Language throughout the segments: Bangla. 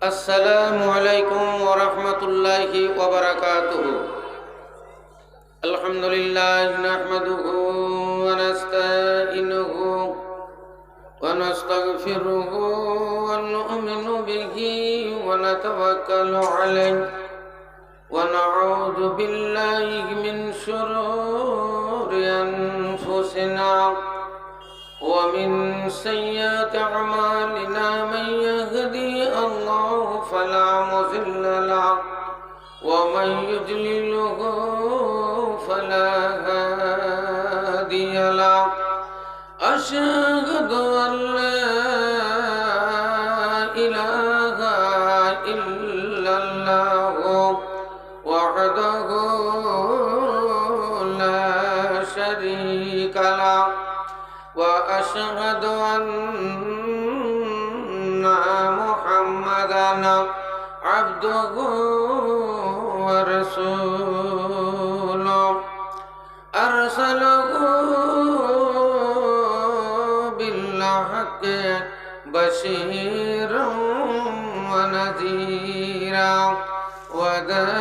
السلام عليكم ورحمة الله وبركاته. الحمد لله نحمده ونستعينه ونستغفره ونؤمن به ونتوكل عليه ونعوذ بالله من شرور أنفسنا ومن سيئات أعمالنا. من يهدي الله فلا مضل له ومن يضلله فلا هادي له. أشهد أن لا إله إلا الله وحده لا شريك له وأشهد أن محمدًا عبده ورسوله أرسله بالحق بشيرا ونذيرا وداعيا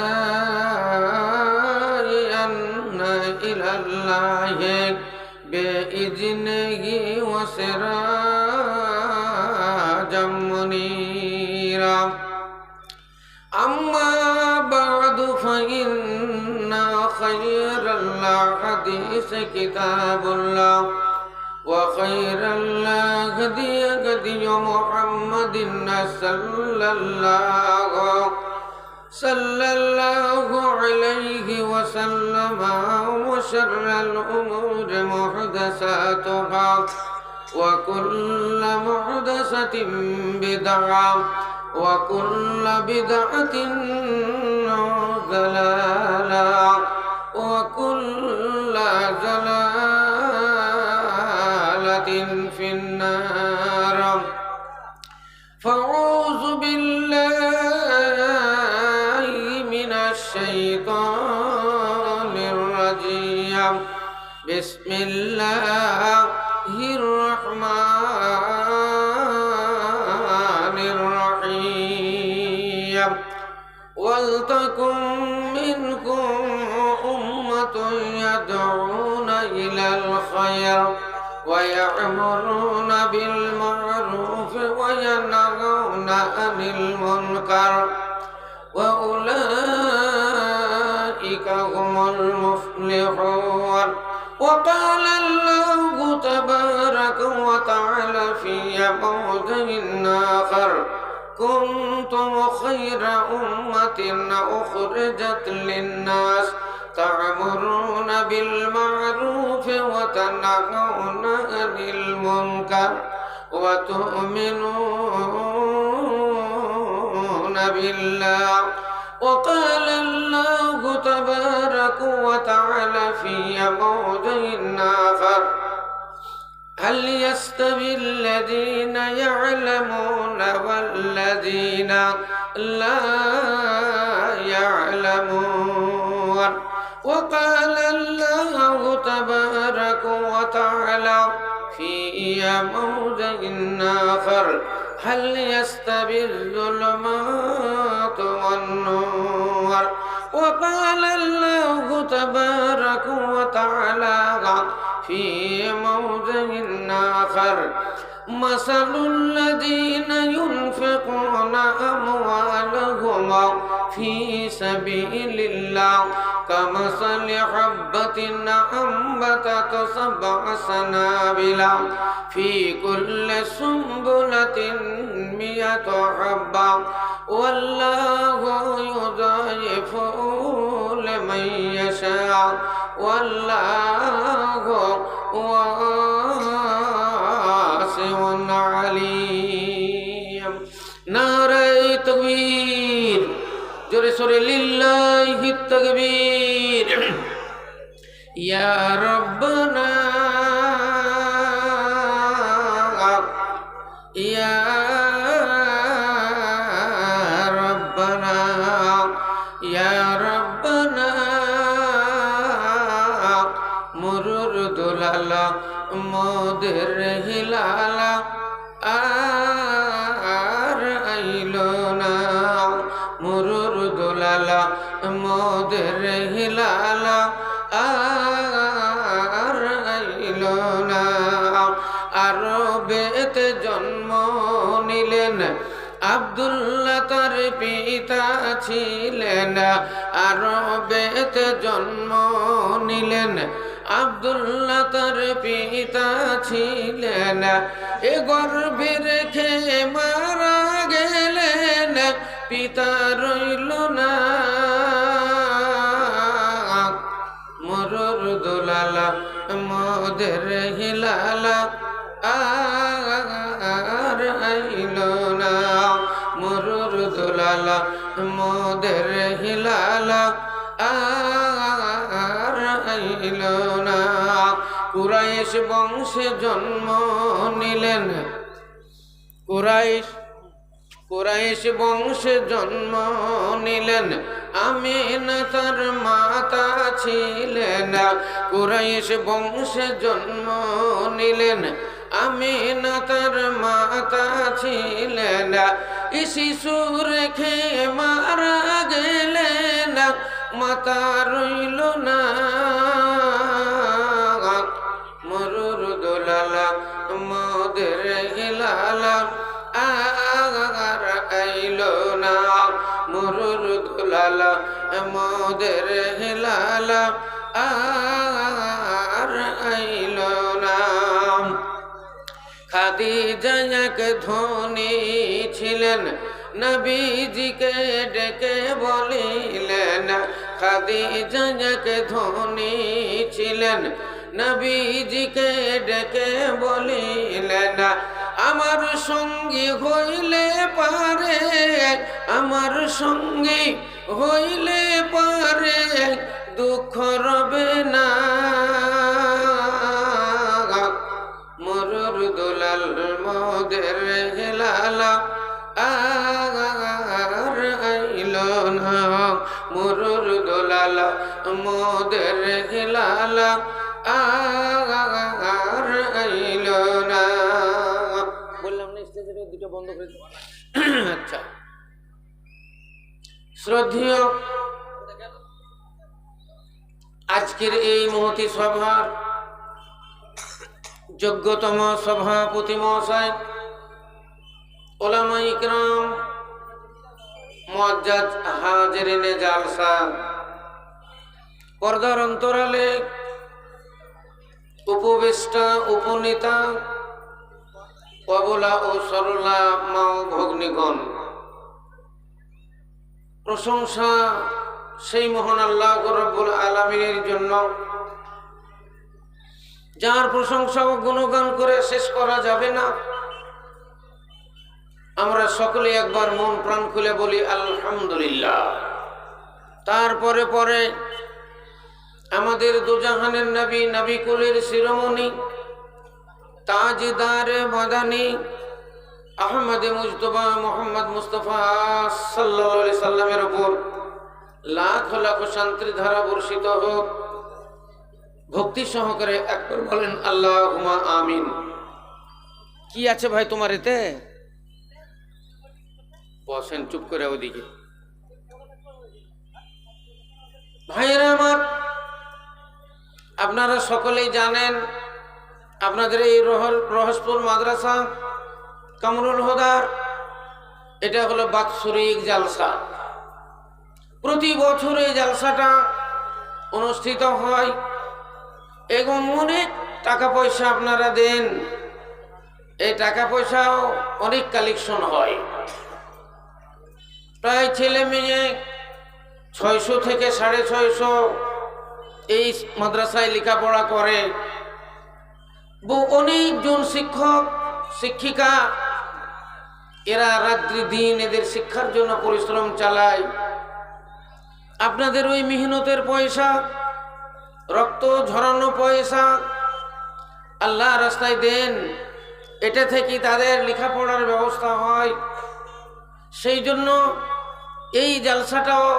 إلى الله بإذنه وسراجا منيرا. أما بعد فإن خير الحديث كتاب الله وخير الهدي هدي محمد صلى الله عليه وسلم وشر الأمور محدثاتها وكل محدثة بدعة وكل بدعة ضلالة وكل ضلالة في النار. فأعوذ بالله من الشيطان الرجيم. بسم الله الرحمن الرحيم. ولتكن منكم أمة يدعون إلى الخير ويأمرون بالمعروف وينهون عن المنكر وأولئك هم المفلحون. وقال الله تبارك وتعالى في موضع آخر: كنتم خير أمة أخرجت للناس تأمرون بالمعروف وتنهون عن المنكر وتؤمنون بالله. وقال الله تبارك وتعالى في موضع آخر: هل يستوي الذين يعلمون والذين لا يعلمون. وقال الله تبارك وتعالى في موضع آخر: هل يستوي الظلمات والنور. وقال الله تبارك وتعالى في موضع آخر: مثل الذين ينفقون أموالهم في سبيل الله كمثل حبة أنبتت 7 سنابل في كل سنبلة 100 حبة والله يضاعف لمن يشاء والله واسع عليم. نعرہ تکبیر، جوڑے سورے للہ التکبیر. یا ربنا یا ربنا یا ربنا مرور দুলালা মোদের হিলালা আর আইলো না আব্দুল্লাহ তার পিতা ছিলেন, আরবেতে জন্ম নিলেন। আব্দুল্লাহ তার পিতা ছিলেন, এ গর্ভে রেখে মারা গেলেন, পিতা রইল না। মরুর দুলালা মোদের হিলালা আর আইল না। মরুর দুলালা মোদের হিলালা আর আইল না। কুরাইশ বংশে জন্ম নিলেন, কুরাইশ বংশে জন্ম নিলেন। আমিনা তার মাতা ছিলেন, কুরাইশ বংশে জন্ম নিলেন। আমিনা তার মাতা ছিলেন, শিশু রেখে মারা গেলেন, মাতা রইল না। মরুর দোলালা মোদের হিলালা আর আইল না। মরুর দোলালা মোদের হিলালা আর আইল না। খাদিজা এক ধনী ছিলেন, নবীজিকে ডেকে বলিলেন। খাদিজা এক ধনী ছিলেন, নবীজিকে ডেকে বলিলেন। আমার সঙ্গী হইলে পারে, আমার সঙ্গী হইলে পারে, দুঃখ রবে না। মরুর দুলাল মোদের হিলালা আর আইল না। মরুর দুলালা মোদের হিলালা আর আইল না। বললাম না স্টেজের দুটো বন্ধ করে দিই। আচ্ছা, শ্রদ্ধেয় আজকের এই মহতী সভার যোগ্যতম সভাপতি মহাশয়, ওলামা ইকরাম, মুআজ্জাজ হাজিরিনে জালসা, পর্দার অন্তরালে উপবেষ্টা উপনেতা, অবলা ও সরলা মা ও ভগ্নীগণ, প্রশংসা সেই মহান আল্লাহ রব্বুল আলামিনের জন্য, যার প্রশংসা ও গুণগান করে শেষ করা যাবে না। আমরা সকলে একবার মন প্রাণ খুলে বলি আলহামদুলিল্লাহ। তারপরে পরে আমাদের দুজাহানের নবী, নবী কুলের শিরোমণি, তাজদারে মাদানী আহমদ মুজতবা মোহাম্মদ মুস্তফা সাল্লাল্লাহু আলাইহি সাল্লামের উপর লাখ লাখ শান্তির ধারা বর্ষিত হোক। ভক্তি সহকারে একবার বলেন আল্লাহুম্মা আমিন। কি আছে ভাই তোমার এতে? বসেন চুপ করে ওদিকে। ভাইয়েরা আমার, আপনারা সকলেই জানেন আপনাদের এই রহসপুর মাদ্রাসা কামরুল হুদার এটা হলো বাৎসরিক জালসা। প্রতি বছর এই জালসাটা অনুষ্ঠিত হয় এবং অনেক টাকা পয়সা আপনারা দেন। এই টাকা পয়সাও অনেক কালেকশন হয়। প্রায় ছেলে মেয়ে 600 থেকে 650 এই মাদ্রাসায় লেখাপড়া করে। অনেকজন শিক্ষক শিক্ষিকা এরা রাত্রি দিন এদের শিক্ষার জন্য পরিশ্রম চালায়। আপনাদের ওই মেহনতের পয়সা, রক্ত ঝরানো পয়সা আল্লাহ রাস্তায় দেন, এটা থেকে তাদের লেখাপড়ার ব্যবস্থা হয়। সেই জন্য এই জালসাটাও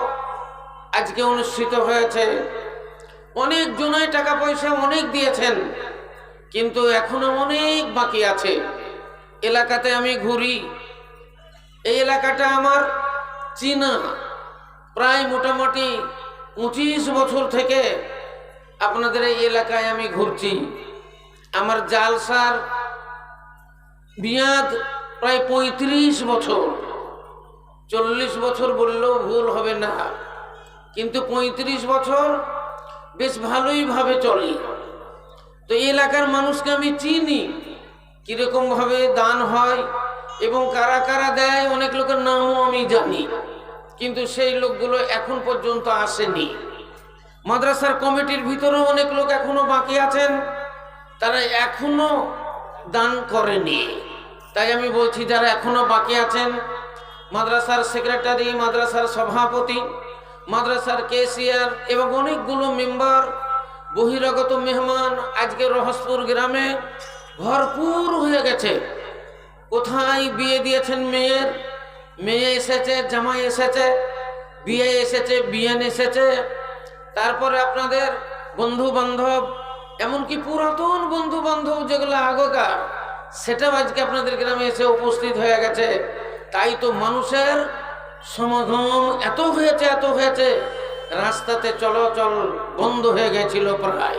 আজকে অনুষ্ঠিত হয়েছে। অনেক জনায় টাকা পয়সা অনেক দিয়েছেন, কিন্তু এখনো অনেক বাকি আছে। এলাকাতে আমি ঘুরি, এই এলাকাটা আমার চিনা। প্রায় মোটামুটি 25 বছর থেকে আপনাদের এই এলাকায় আমি ঘুরছি। আমার জালসার মেয়াদ প্রায় 35 বছর। 40 বছর বললেও ভুল হবে না, কিন্তু 35 বছর বেশ ভালোই ভাবে চলি। তো এই এলাকার মানুষকে আমি চিনি কিরকম ভাবে দান হয় এবং কারা কারা দেয়, অনেক লোকের নামও আমি জানি, কিন্তু সেই লোকগুলো এখন পর্যন্ত আসেনি। মাদ্রাসার কমিটির ভিতরেও অনেক লোক এখনো বাকি আছেন, তারা এখনো দান করেনি। তাই আমি বলছি যারা এখনো বাকি আছেন, মাদ্রাসার সেক্রেটারি, মাদ্রাসার সভাপতি, মাদ্রাসার কেসিয়ার এবং অনেকগুলো মেম্বার, বহিরাগত মেহমান আজকে রহসপুর গ্রামে ভরপুর হয়ে গেছে। কোথায় বিয়ে দিয়েছেন মেয়ের, মেয়ে এসেছে, জামাই এসেছে, বিয়ে এসেছে, বিয়ান এসেছে, তারপরে আপনাদের বন্ধু বান্ধব, এমনকি পুরাতন বন্ধু বান্ধব যেগুলো আগকার, সেটাও আজকে আপনাদের গ্রামে এসে উপস্থিত হয়ে গেছে। তাই তো মানুষের সমাগম এত হয়েছে, রাস্তাতে চলাচল বন্ধ হয়ে গেছিল প্রায়।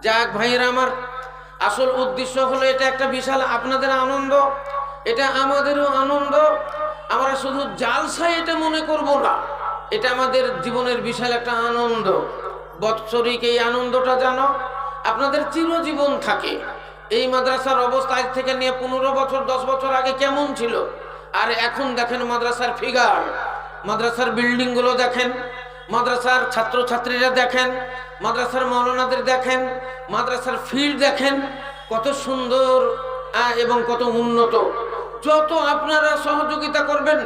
যাক ভাইয়েরা আমার, আসল উদ্দেশ্য হলো এটা একটা বিশাল আপনাদের আনন্দ, এটা আমাদেরও আনন্দ। আমরা শুধু জালসা এটা মনে করব না, এটা আমাদের জীবনের বিশাল একটা আনন্দ। বৎসরিক এই আনন্দটা জানো আপনাদের চিরজীবন থাকে। এই মাদ্রাসার অবস্থা আজ থেকে নিয়ে 15 বছর 10 বছর আগে কেমন ছিল, আর এখন দেখেন মাদ্রাসার ফিগার, মাদ্রাসার বিল্ডিংগুলো দেখেন, মাদ্রাসার ছাত্রছাত্রীরা দেখেন, মাদ্রাসার মৌলানাদের দেখেন, মাদ্রাসার ফিল্ড দেখেন, কত সুন্দর এবং কত উন্নত। যত আপনারা সহযোগিতা করবেন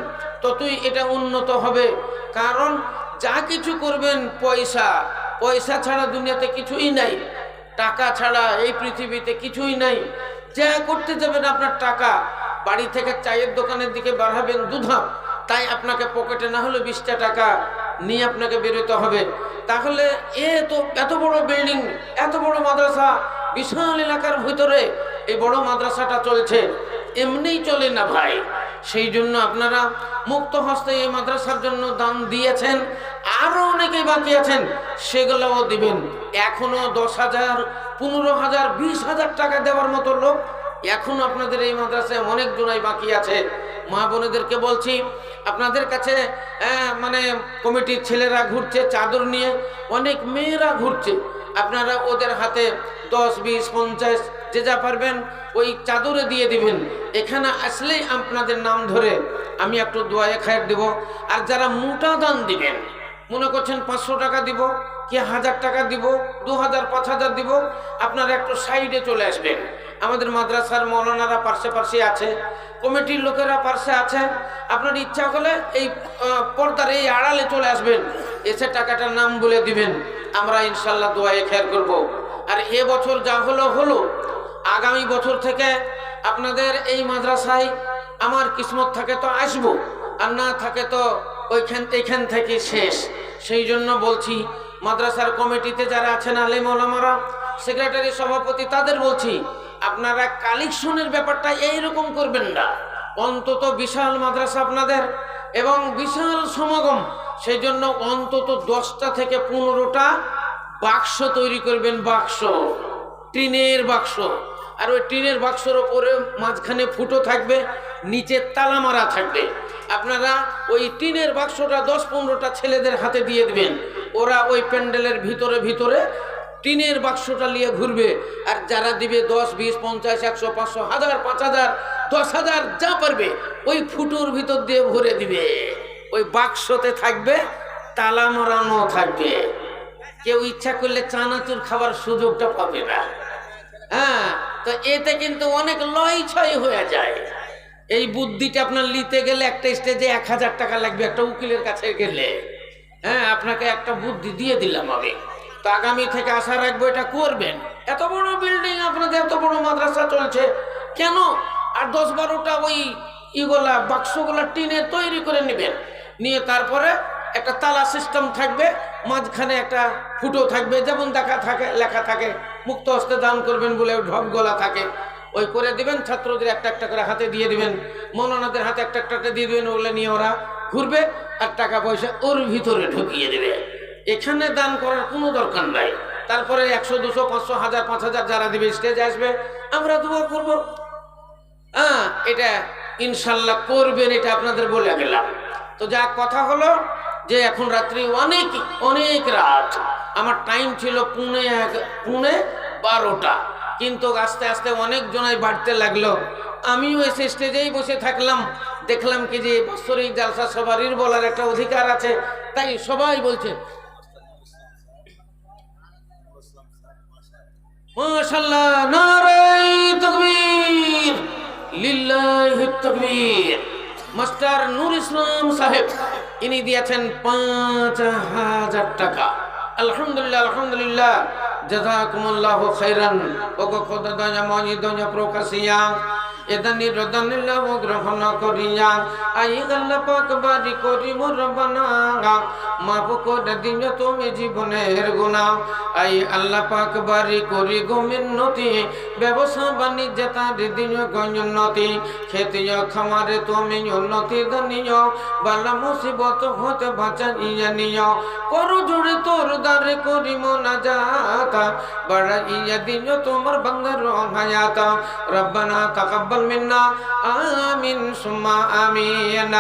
ততই এটা উন্নত হবে। কারণ যা কিছু করবেন পয়সা ছাড়া দুনিয়াতে কিছুই নাই, টাকা ছাড়া এই পৃথিবীতে কিছুই নাই। যা করতে যাবেন আপনার টাকা, বাড়ি থেকে চায়ের দোকানের দিকে বাড়াবেন দুধাপ, তাই আপনাকে পকেটে না হলে 20টা টাকা নিয়ে আপনাকে বেরোতে হবে। তাহলে এত বড় বিল্ডিং, এত বড় মাদ্রাসা, বিশাল এলাকার ভিতরে এই বড় মাদ্রাসাটা চলছে, এমনিই চলে না ভাই। সেই জন্য আপনারা মুক্ত হস্তে এই মাদ্রাসার জন্য দান দিয়েছেন, আরো অনেকেই বাকি আছেন, সেগুলোও দিবেন। এখনো 10,000, 15,000, 20,000 টাকা দেওয়ার মতো লোক এখনো আপনাদের এই মাদ্রাসায় অনেক জনাই বাকি আছে। মা বোনেদেরকে বলছি, আপনাদের কাছে মানে কমিটির ছেলেরা ঘুরছে চাদর নিয়ে, অনেক মেয়েরা ঘুরছে, আপনারা ওদের হাতে 10, 20, 50 যে যা পারবেন ওই চাদরে দিয়ে দিবেন। এখানে আসলেই আপনাদের নাম ধরে আমি একটু দোয়ায়ে খায়ের দেব। আর যারা মোটা দান দিবেন, মনে করছেন 500 টাকা দিব কি 1000 টাকা দিব, 2000, 5000 দিব, আপনারা একটু সাইডে চলে আসবেন। আমাদের মাদ্রাসার মৌলানারা পাশে আছে, কমিটির লোকেরা পাশে আছে। আপনার ইচ্ছা হলে এই পর্দার এই আড়ালে চলে আসবেন, এসে টাকাটার নাম বলে দিবেন, আমরা ইনশাল্লাহ দোয়ায়ে খায়ের করব। আর এবছর যা হলো, আগামী বছর থেকে আপনাদের এই মাদ্রাসায় আমার কিসমত থাকে তো আসবো, আর না থাকে তো এইখান থেকে শেষ। সেই জন্য বলছি, মাদ্রাসার কমিটিতে যারা আছেন আলেম ওলামারা, সেক্রেটারি, সভাপতি, তাদের বলছি আপনারা কালেকশনের ব্যাপারটা এইরকম করবেন না। অন্তত বিশাল মাদ্রাসা আপনাদের এবং বিশাল সমাগম, সেই জন্য অন্তত 10টা থেকে 15টা বাক্স তৈরি করবেন, বাক্স, টিনের বাক্স। আর ওই টিনের বাক্সের ওপরে মাঝখানে ফুটো থাকবে, নিচে তালা মারা থাকবে। আপনারা ওই টিনের বাক্সটা 10-15টা ছেলেদের হাতে দিয়ে দিবেন, ওরা ওই প্যান্ডেলের ভিতরে টিনের বাক্সটা নিয়ে ঘুরবে। আর যারা দিবে 10, 20, 50, 100, 500, 1000, 5000, 10,000 যা পারবে ওই ফুটোর ভিতর দিয়ে ভরে দিবে। ওই বাক্সতে থাকবে, তালা মারানো থাকবে, কেউ ইচ্ছা করলে চানাচুর খাবার সুযোগটা পাবে না। হ্যাঁ, তো এতে কিন্তু অনেক লয় ছয় হয়ে যায়। এই বুদ্ধিটা আপনার নিতে গেলে একটা স্টেজে 1000 টাকা লাগবে, একটা উকিলের কাছে গেলে। হ্যাঁ, আপনাকে একটা বুদ্ধি দিয়ে দিলাম আমি, তো আগামী থেকে আশা রাখবো এটা করবেন। এত বড় বিল্ডিং আপনাদের, এত বড় মাদ্রাসা চলছে কেন? আর 10-12টা ওই ইগুলা বাক্সগুলা টিনের তৈরি করে নেবেন, নিয়ে তারপরে একটা তালা সিস্টেম থাকবে, মাঝখানে একটা ফুটো থাকবে, যেমন লেখা থাকে মুক্ত হস্তে দান করবেন বলে ঢপ গলা থাকে, ওই করে দিবেন। ছাত্রদের একটা করে হাতে দিয়ে দিবেন, মৌলানাদের হাতে একটা দিয়ে দিবেন, ওগুলো নিয়ে ওরা ঘুরবে আর টাকা পয়সা ওর ভিতরে ঢুকিয়ে দেবে। এখানে দান করার কোনো দরকার নাই। তারপরে 100, 200, 500, 1000, 5000 যারা দিবে স্টেজে আসবে, আমরা দোয়া করবো। এটা ইনশাল্লাহ করবেন, এটা আপনাদের বলে গেলাম। তো যা কথা হলো যে এখন রাত্রি অনেক অনেক রাত, আমার টাইম ছিল পৌনে 12টা, কিন্তু আস্তে আস্তে অনেক জনাই বাড়তে লাগলো। আমিও এসে স্টেজেই বসে থাকলাম, দেখলাম কি যে বাৎসরিক জালসা সবারই বলার একটা অধিকার আছে, তাই সবাই বলছে মাশাআল্লাহ, নারায়ে তাকবীর, লিল্লাহি তাকবীর। মাস্টার নূর ইসলাম সাহেব ইনি দিয়েছেন 5000 টাকা। আলহামদুলিল্লাহ, আলহামদুলিল্লাহ, জাযাকুমুল্লাহু খাইরান। ওগো খোদা দয়া মনি দয়া প্রকাশিয়া এদানি রদানিল্লাহ গ্রহণ করিয়া আই আল্লাহ পাক বাড়ি করি মোর রব্বানা, মাফ করে দিও তুমি জীবনের গুনাহ। আই আল্লাহ পাক বাড়ি করি গো মিন্নতি, ব্যবসা বাণিজ্য তার দিও গণ্যতি, খেতিও খামারে তুমি উন্নতি দানিও, বালা মুসিবত হতে বাঁচাইয়া নিও, করো জোড়ে তোর দারে করি মোনাজাত, বাড়াইয়া দিও তোমার বান্দার হায়াত। রব্বানা তাকাব্বাল মিন্না আমিন সুম্মা আমিন।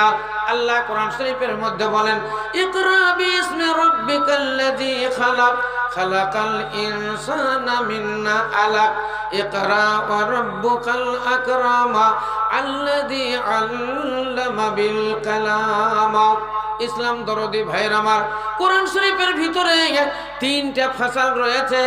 আল্লাহ কোরআন শরীফের মধ্যে বলেন, ইকরা বিসমি রাব্বিকাল্লাযী খালাক, খালাকাল ইনসানা মিন আলাক, ইকরা ওয়া রাব্বুকাল আকরাম আল্লাযী আল্লামা বিল কালাম। ইসলাম দরদি ভাইয়ের আমার, কোরআন শরীফের ভিতরে 3টা ফাসাল রয়েছে।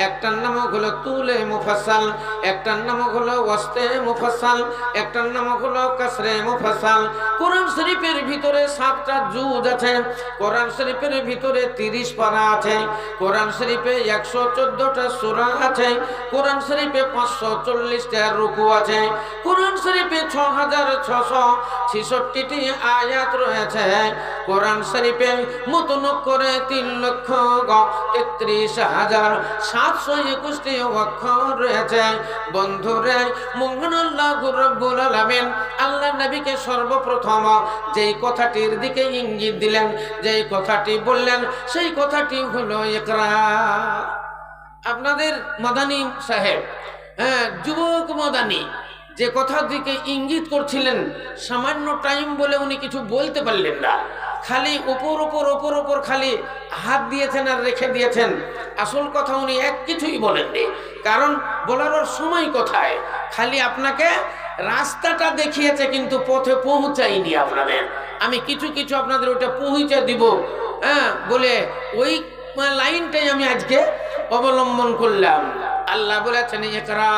একটার নাম হলো তুলে মুফাসাল, একটার নাম হলো ওয়াস্তে মুফাসাল, একটার নাম হলো কাসরে মুফাসাল। কোরআন শরীফের ভিতরে 7টা জুজ আছে, কোরআন শরীফের ভিতরে 30 পারা আছে, কোরআন শরীফে 114টা সূরা আছে, কোরআন শরীফে 540টা রুকু আছে, কোরআন শরীফে 6666টি আয়াত রয়েছে, কোরআন শরীফে মুতনক্করে 3,33,721টি অক্ষর রয়েছে। বন্ধুরে, মহান আল্লাহ রাব্বুল আলামিন আল্লাহ নবীকে সর্বপ্রথম যেই কথাটির দিকে ইঙ্গিত দিলেন, যেই কথাটি বললেন, সেই কথাটি হলো ইকরা। আপনাদের মাদানী সাহেব, যুবক মাদানী যে কথার দিকে ইঙ্গিত করছিলেন, সামান্য টাইম বলে উনি কিছু বলতে পারলেন না, খালি ওপর খালি হাত দিয়েছেন আর রেখে দিয়েছেন। আসল কথা উনি এক কিছুই বলেননি, কারণ বলার সময় কোথায়, খালি আপনাকে রাস্তাটা দেখিয়েছে কিন্তু পথে পৌঁছাইনি আপনাদের। আমি কিছু কিছু আপনাদের ওটা পৌঁছে দিব, বলে ওই লাইনটাই আমি আজকে অবলম্বন করলাম। আল্লাহ বলেছেন ইকরা,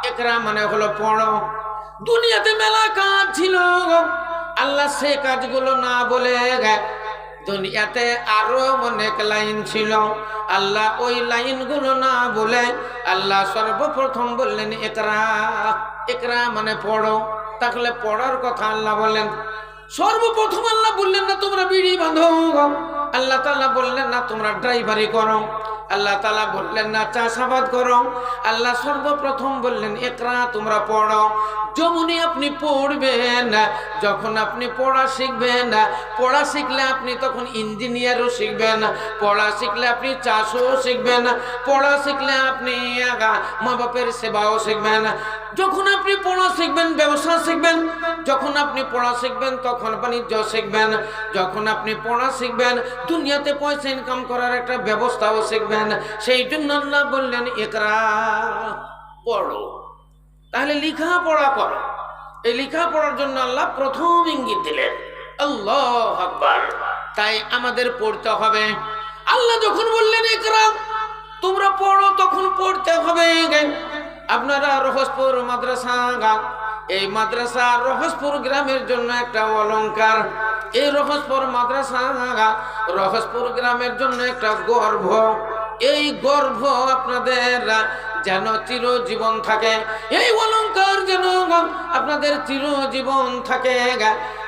ইকরা মানে হলো পড়ো। দুনিয়াতে মেলা কাজ ছিল, আল্লাহ সে কাজগুলো না বলে দুনিয়াতে আরো অনেক লাইন ছিল, আল্লাহ ওই লাইনগুলো না বলে আল্লাহ সর্বপ্রথম বললেন ইকরা। ইকরা মানে পড়ো। তাহলে পড়ার কথা আল্লাহ বললেন, সর্বপ্রথম আল্লাহ বললেন না তোমরা বিড়ি বাঁধো, আল্লাহ তাআলা বললেন না তোমরা ড্রাইভারি করো, আল্লাহ তাআলা বললেন না চাষাবাদ করো, আল্লাহ সর্বপ্রথম বললেন ইকরা, তোমরা পড়ো। যেমনই আপনি পড়বেন, যখন আপনি পড়া শিখবেন, পড়া শিখলে আপনি তখন ইঞ্জিনিয়ারও শিখবেন, পড়া শিখলে আপনি চাষও শিখবেন, পড়া শিখলে আপনি মা বাপের সেবাও শিখবেন। যখন আপনি পড়া শিখবেন ব্যবসা শিখবেন, যখন আপনি পড়া শিখবেন তখন বাণিজ্য শিখবেন, যখন আপনি পড়া শিখবেন দুনিয়াতে পয়সা ইনকাম করার একটা ব্যবস্থাও শিখবেন। সেই জন্য আল্লাহ বললেন ইকরা, পড়ো। তাহলে লেখাপড়া করো। এই লেখাপড়ার জন্য আল্লাহ প্রথম ইঙ্গিত দিলেন। আল্লাহু আকবার। তাই আমাদের পড়তে হবে। আল্লাহ যখন বললেন ইকরা, তোমরা পড়ো, তখন পড়তে হবে। আপনারা রহসপুর মাদ্রাসা, এই মাদ্রাসা রহসপুর গ্রামের জন্য একটা অলংকার। এই রহসপুর মাদ্রাসা রহসপুর গ্রামের জন্য একটা গর্ব। এই গর্ব আপনাদের যেন চিরজীবন থাকে, এই অলংকার যেন আপনাদের চিরজীবন থাকে।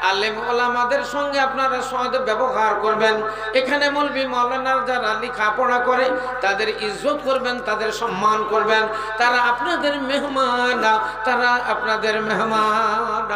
আলেম ওলামাদের সঙ্গে আপনারা সদ ব্যবহার করবেন। এখানে মৌলবি মাওলানার যারা লেখাপড়া করে তাদের ইজ্জত করবেন, তাদের সম্মান করবেন। তারা আপনাদের মেহমান, তারা আপনাদের মেহমান।